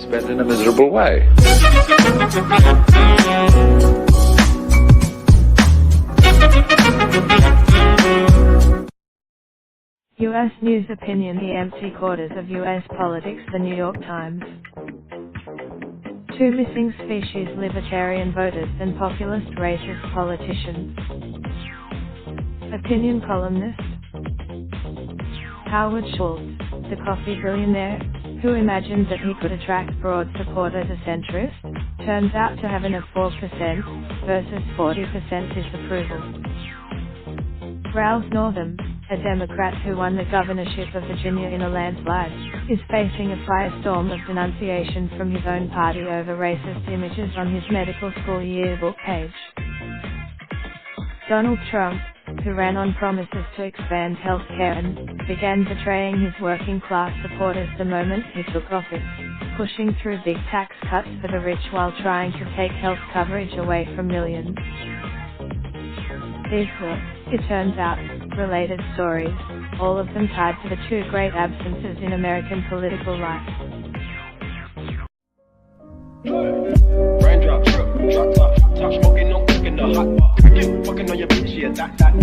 spent in a miserable way. U.S. News Opinion: The Empty Quarters of U.S. Politics. The New York Times. Two missing species: libertarian voters and populist racist politicians. Opinion columnist Howard Schultz, the coffee billionaire, who imagined that he could attract broad support as a centrist, turns out to have a 4% versus 40% disapproval. Ralph Northam, a Democrat who won the governorship of Virginia in a landslide, is facing a firestorm of denunciation from his own party over racist images on his medical school yearbook page. Donald Trump, who ran on promises to expand health care and began betraying his working class supporters the moment he took office, pushing through big tax cuts for the rich while trying to take health coverage away from millions. These were, it turns out, related stories, all of them tied to the two great absences in American political life. Raindrop, drip, drop top, top smoking, no cooking the hot pot. Cracking, fucking on your bitch, yeah, that.